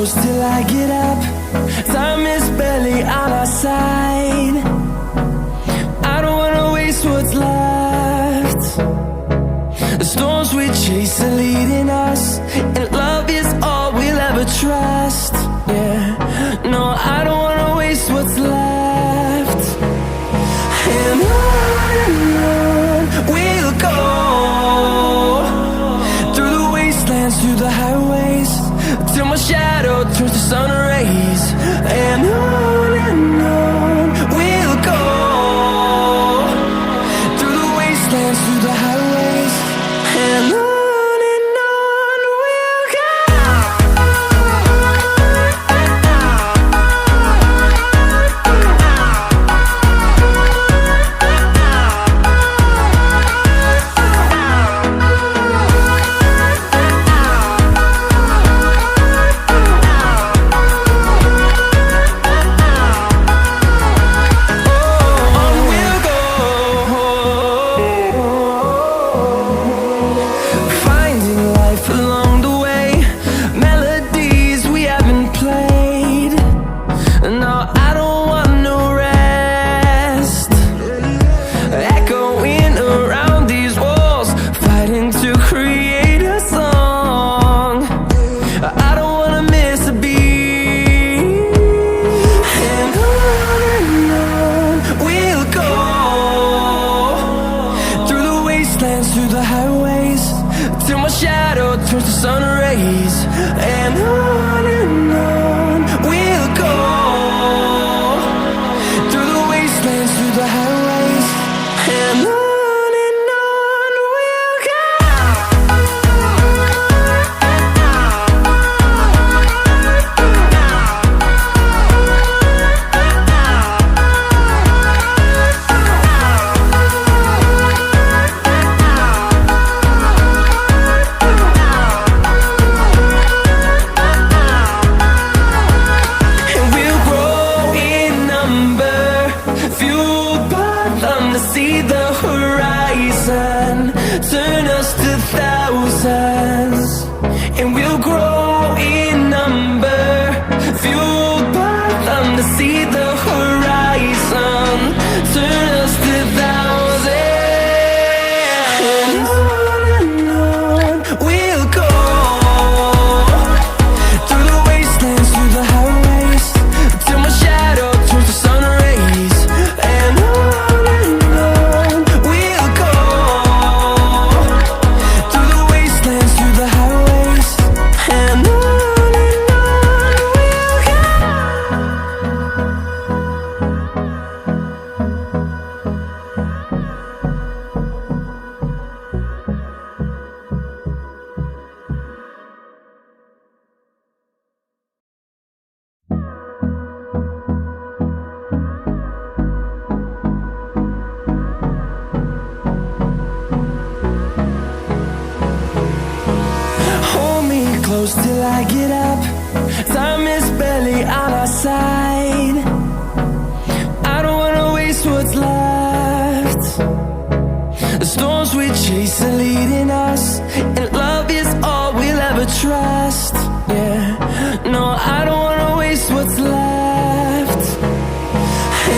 close till I get up. Time is barely on our side. I don't wanna waste what's left. The storms we chase are leading us, and love is all we'll ever trust. Yeah, no, I don't wanna waste what's left. And on we'll go, through the wastelands, through the highways, till my shadow turns to sun rays. And on we'll go, through the wastelands, through the highways, and on we'll go. Through the highways, till my shadow turns to sun rays. And on we'll go, through the wastelands, through the highways, and on we'll go. See the horizon, turn us to thousands, and we'll grow in number, fueled by them. To see the horizon, turn us to thousands, and on we'll go, through the wastelands, through the highways, till my shadow turns to sun rays. And till I get up, time is barely on our side. I don't wanna waste what's left. The storms we chase are leading us, and love is all we'll ever trust. Yeah, no, I don't wanna waste what's left.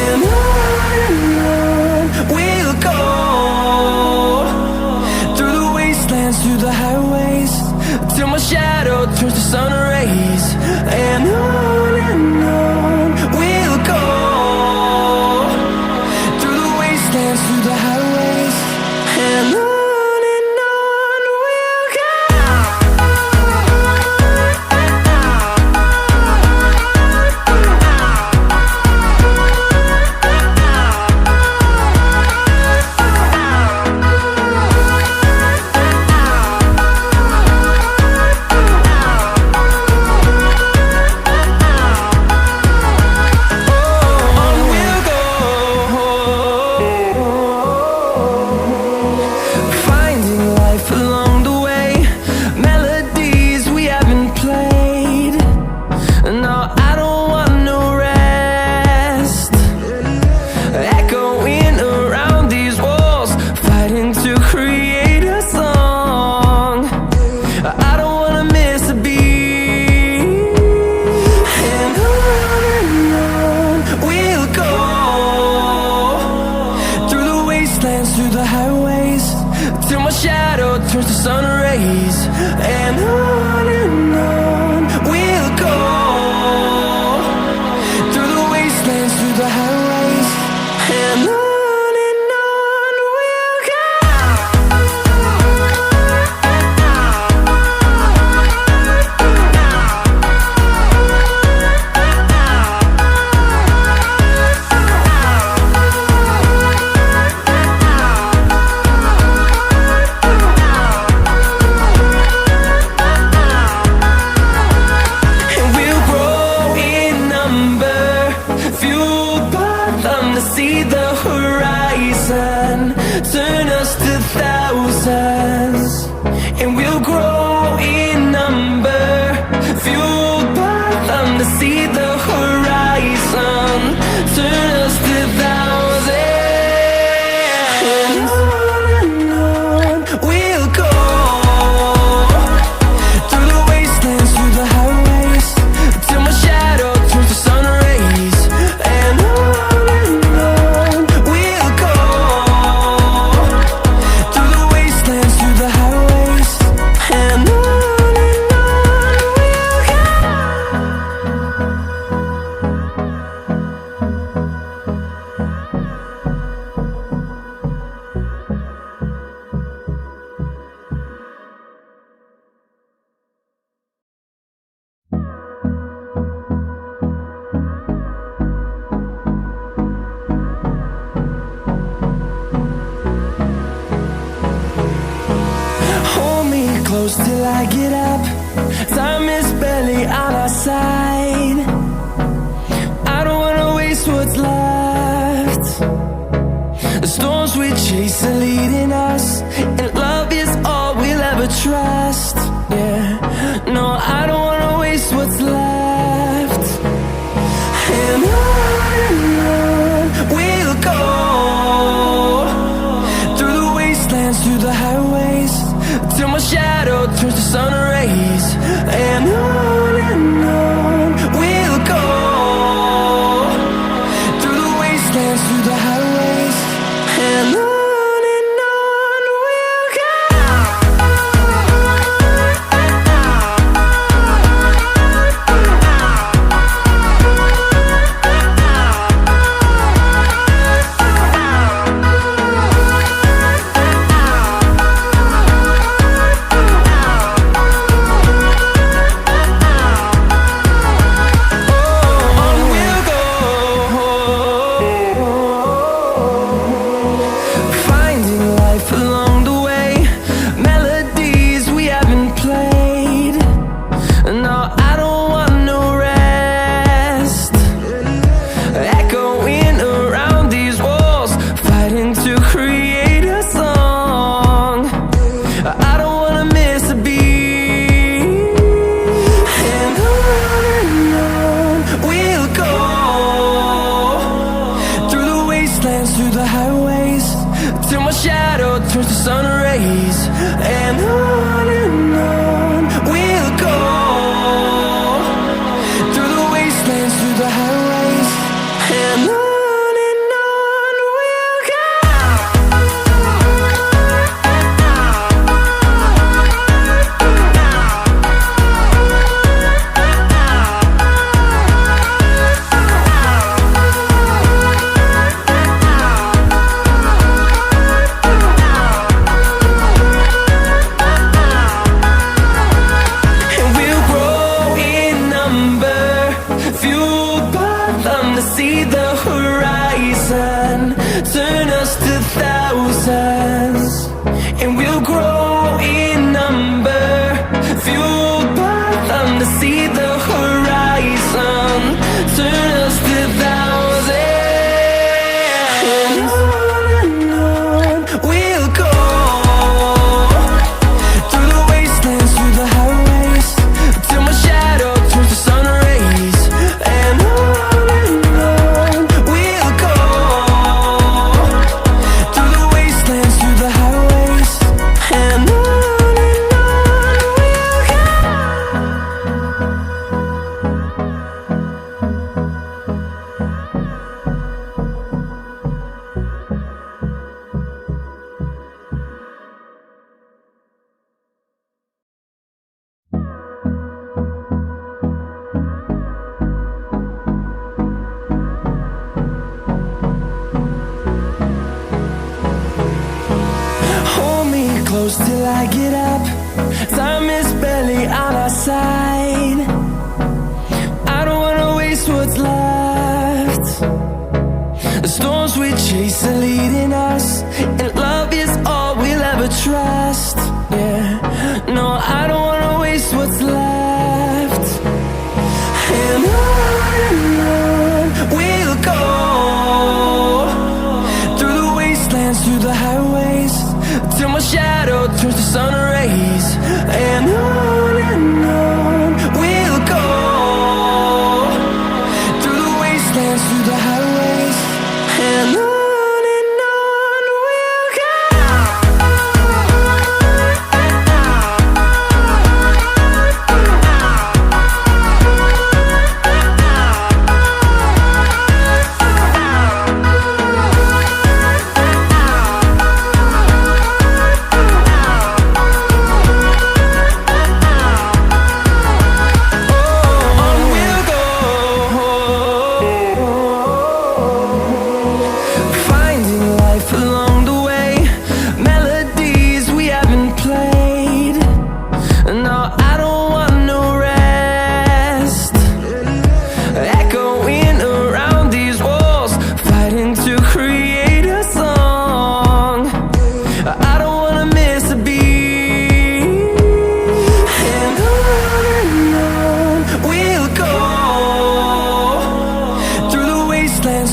And on we'll go, through the wastelands, through the highways, till my shadow turns to sun rays. And on we'll go, through the wastelands, through the highways, and on turns to sun rays, and on we'll go, through the wastelands, through the highways, and on we'll go. See the horizon, turn us to thousands, and we'll grow in number, fueled by them. To see the horizon, turn us to thousands, and on we'll go, through the wastelands, through the highways, till my shadow turns to sun rays, and on till I get up. Time is barely on our side. I don't wanna waste what's left. The storms we chase are leading us, and love is all we'll ever trust. Yeah, no, I don't wanna waste what's left. And on we'll go, through the wastelands, through the highways, till my shadow turns to sun rays, and on we'll go, through the wastelands, through the highways, and on we'll go. Turns to sun rays, and on we'll go, through the wastelands, through the highways, and on we'll go. See the horizon, turn us to thousands, and we'll grow in number, fueled by them. To see the horizon, turn us to thousands, and on we'll go, through the wastelands, through the highways, till my shadow turns to sun rays, and on we'll go, through the wastelands, close till I get up. Time is barely on our side. I don't wanna waste what's left. The storms we chase are leading us, and love is all we'll ever trust. Yeah, no, I don't wanna waste what's left. And on we'll go, through the wastelands, through the highways, till my shadow turns to sun rays. And on we'll go, through the wastelands, through the highways, and on we'll go.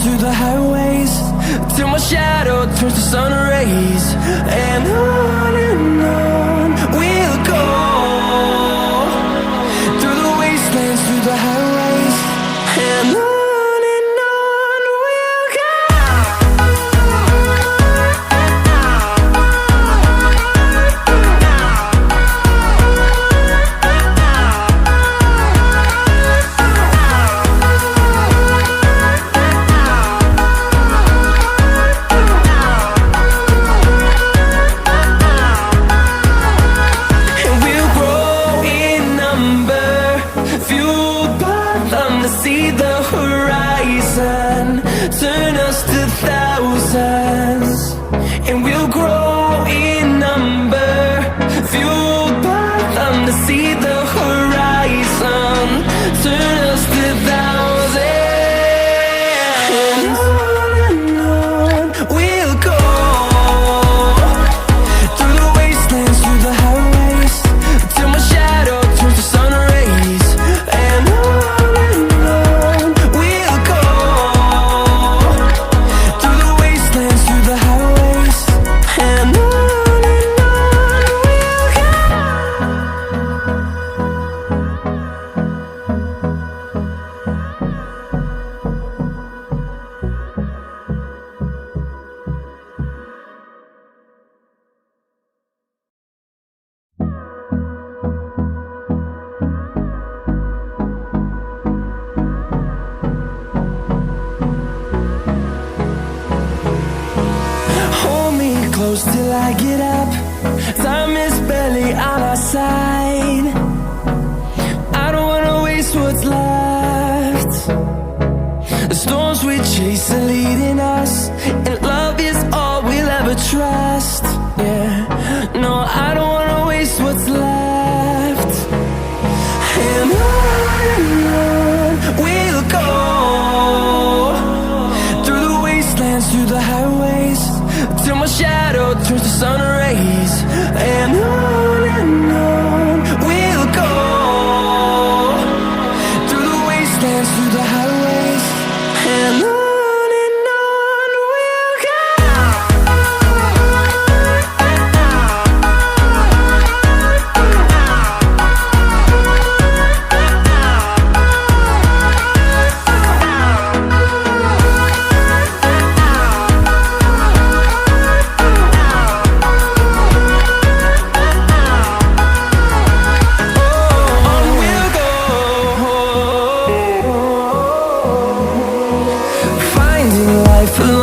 Through the highways, till my shadow turns to sun rays. And on we'll go, through the wastelands, through the highways, and on we'll go. Turn us to thousands, and we'll grow in number, fueled by them to see the horizon. Turn us to thousands, and on we'll go, through the wastelands, through the highways, till my shadow turns to sun rays. And on we'll go, through the wastelands, through the highways, and on we'll go. Hold me close till I get up. Time is barely on our side. I don't wanna waste what's left. The storms we chase are leading us, and love is all we'll ever trust. Yeah, no, I don't wanna waste what's left. And on we'll go, through the wastelands, through the highways, till my shadow turns to sun rays. And on we'll go, through the wastelands, through the highways, and on we'll go. Finding life alone.